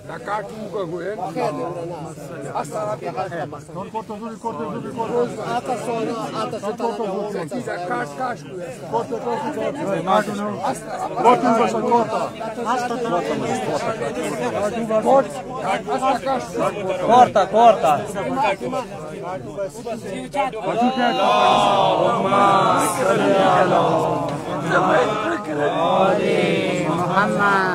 Da kacu că guie. Asta la bine. Non corto giù, corto. Ata Corto sono. Da caș. Corto. Asta. Corto. Asta caș. Corta. محمد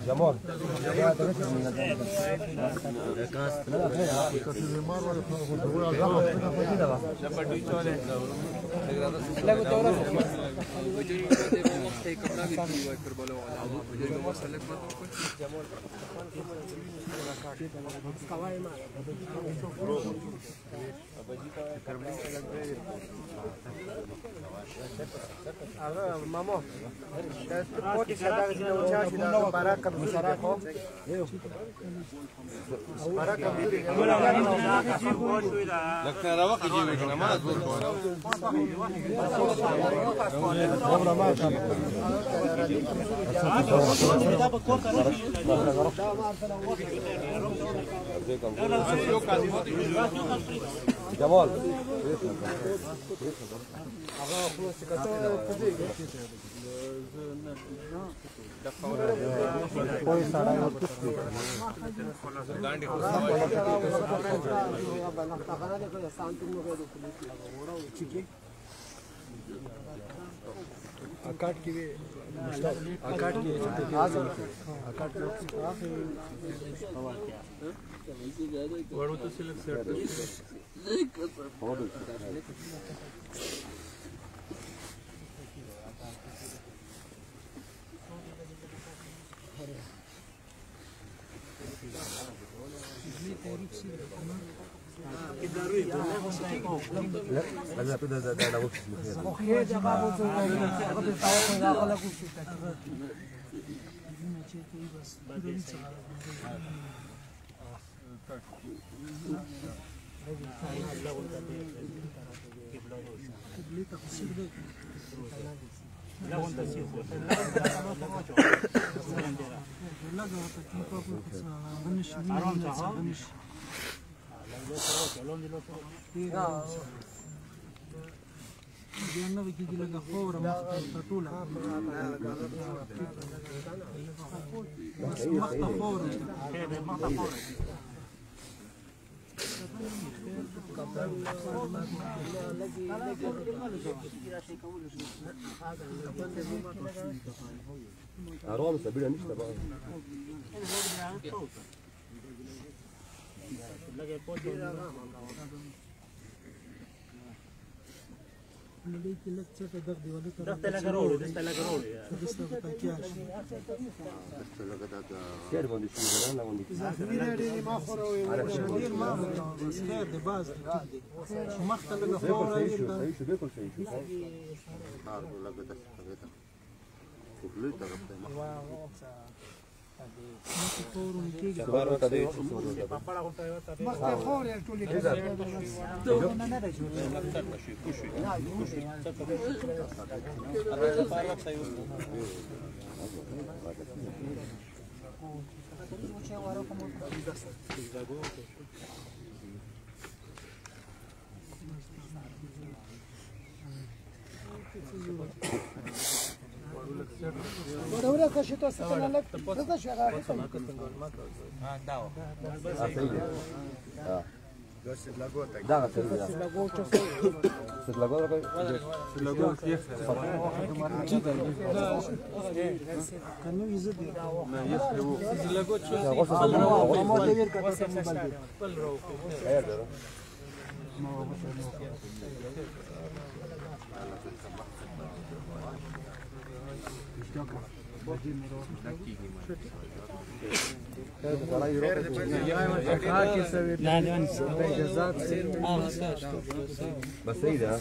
جمال Mamo, poti sada gdje učaši da baraka bisarako. Baraka bili. لكن انا وقت يجيبك انا ما اقول Dobra, maša. جمال Akat gibi. Akat gibi. Akat Vărutul selecționat. لا ده وقت حرام سبيلها نشتا بقى baru tadi مخته خور یې ټولې ورا کښته څنګه لګ څه شي هغه داو da بس ايه ده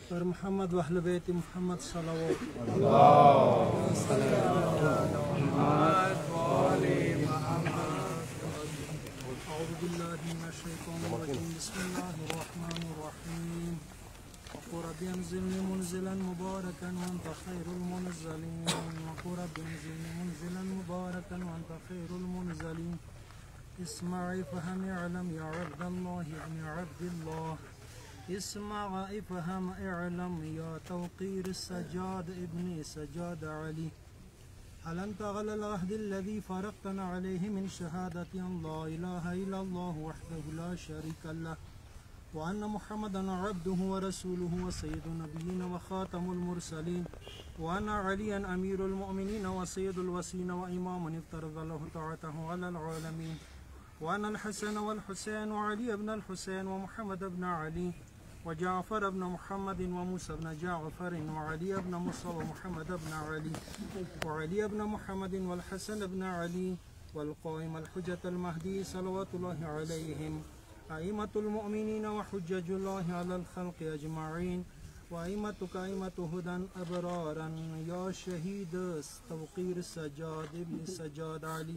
پر محمد واهل بیت محمد صلوات أعوذ بالله من الشيطان الرجيم بسم الله الرحمن الرحيم وقل رب انزلني منزلا مباركا وأنت خير المنزلين وقل رب انزلني منزلا مباركا وأنت خير المنزلين اسمع افهم اعلم يا عبد الله ابن عبد الله اسمع افهم اعلم يا توقير السجاد ابن سجاد علي هل أنت على العهد الذي فرقتنا عليه من شهادة أن لا إله إلا الله وحده لا شريك له وأن محمدا عبده ورسوله وسيد النبيين وخاتم المرسلين وأن عليا أمير المؤمنين وسيد الوسين وإمام افترض له طاعته على العالمين وأن الحسن والحسين وعلي بن الحسين ومحمد بن علي وجعفر بن محمد وموسى بن جعفر وعلي بن موسى ومحمد بن علي وعلي بن محمد والحسن بن علي والقائم الحجة المهدي صلوات الله عليهم أئمة المؤمنين وحجج الله على الخلق أجمعين وأئمتك أئمة هدى أبرارا يا شهيد توقير السجاد ابن السجاد علي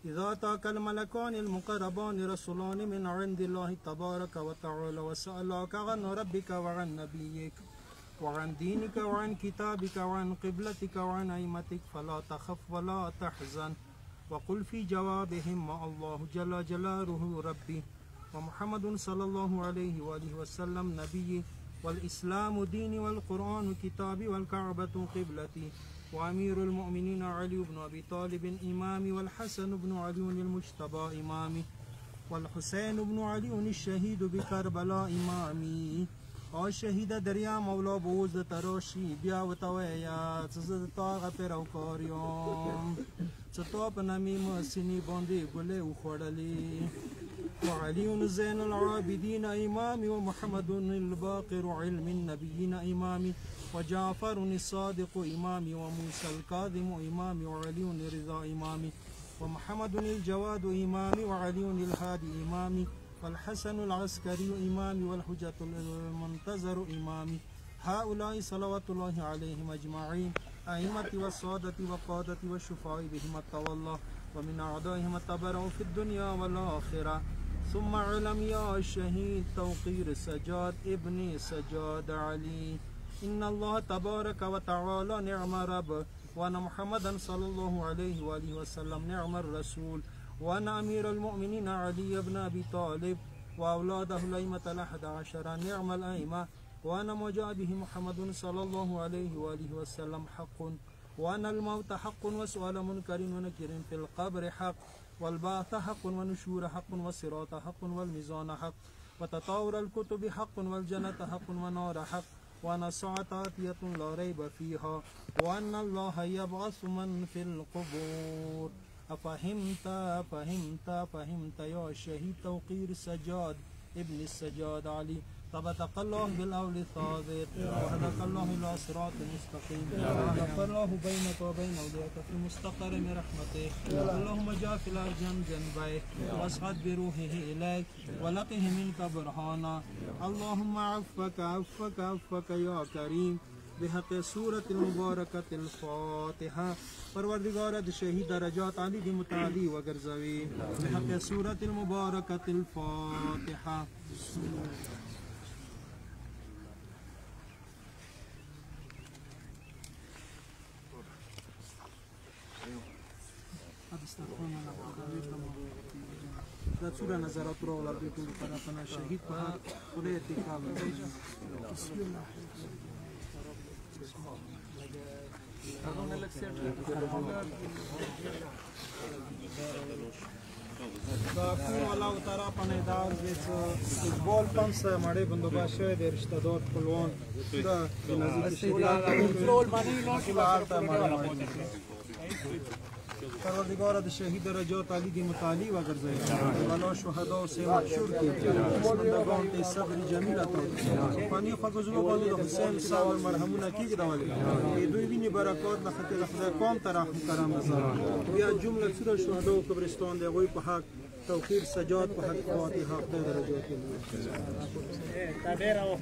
إذا أتاك الملكان المقربان رسولان من عند الله تبارك وتعالى وسألك عن ربك وعن نبيك وعن دينك وعن كتابك وعن قبلتك وعن أئمتك فلا تخف ولا تحزن وقل في جوابهم ما الله جل جلاله ربي ومحمد صلى الله عليه وآله وسلم نبي والإسلام ديني والقرآن كتابي والكعبة قبلتي وأمير المؤمنين علي بن أبي طالب إمامي والحسن بن علي المجتبى إمامي والحسين بن علي الشهيد بكربلاء إمامي الشهيد دريا مولا بوز تراشي بيا وتويا تزدطاغ پروكاريوم ستوب نمي مسيني باندي قولي وخورلي وعلي زين العابدين إمامي ومحمد الباقر علم النبيين إمامي وجعفر الصادق إمامي وموسى الكاظم إمامي وعلي الرضا إمامي ومحمد الجواد إمامي وعلي الهادي إمامي والحسن العسكري إمامي والحجة المنتظر إمامي هؤلاء صلوات الله عليهم أجمعين أئمة والسادة وقادة والشفعاء بهم التولى ومن أعدائهم التبرع في الدنيا والآخرة ثم علم يا الشهيد توقير سجاد ابن سجاد علي إن الله تبارك وتعالى نعم رب وأن محمدا صلى الله عليه وآله وسلم نعم الرسول وأن أمير المؤمنين علي بن أبي طالب وأولاده الأئمة ال11 نعم الأئمة وأن ما جاء به محمد صلى الله عليه وآله وسلم حق وأن الموت حق وسؤال منكر ونكر في القبر حق والبعث حق والنشور حق والصراط حق والميزان حق وتطاور الكتب حق والجنة حق والنار حق وأن الساعة آتية لا ريب فيها وأن الله يبعث من في القبور. فهمت يا شهيد توقير السجاد ابن السجاد علي. ثبتك الله بالأول الثابت وهداك الله إلى صراط مستقيم وألف الله بينك وبين أولياءك في مستقر من رحمته. اللهم جاء في الأرجم جنبيه واسعد بروحه إليك ولقه منك برهانا. اللهم عفك يا كريم بحق سورة المباركة الفاتحة. پروردگار شهید درجات علی دی متعالی و گرزوی بحق سورة المباركة الفاتحة. دا څومره نظرات راوړل د ټول طرفانه شهید په خدای اتکال بسم الله دا کور والا اتارا پنه دار بیس فوتبال پمس مړې بندوبست شوی د رشتہ دار خپلوان دا نزدیک فوتبال باندې پروردگار شهید درجات علی دی متعالی و گرزید ولا شهدا و سیوات شور کی بندگان تی صبر جمیل عطا فانی فقزلو باندې حسین صاحب مرحمونه کیږي راولي دوی ویني برکات د خطر خدای قوم ترحم کرم نظر بیا جمله سره شهدا و قبرستان دی غوی په حق توقیر سجاد په حق فاتحه خدای درجات تابع راو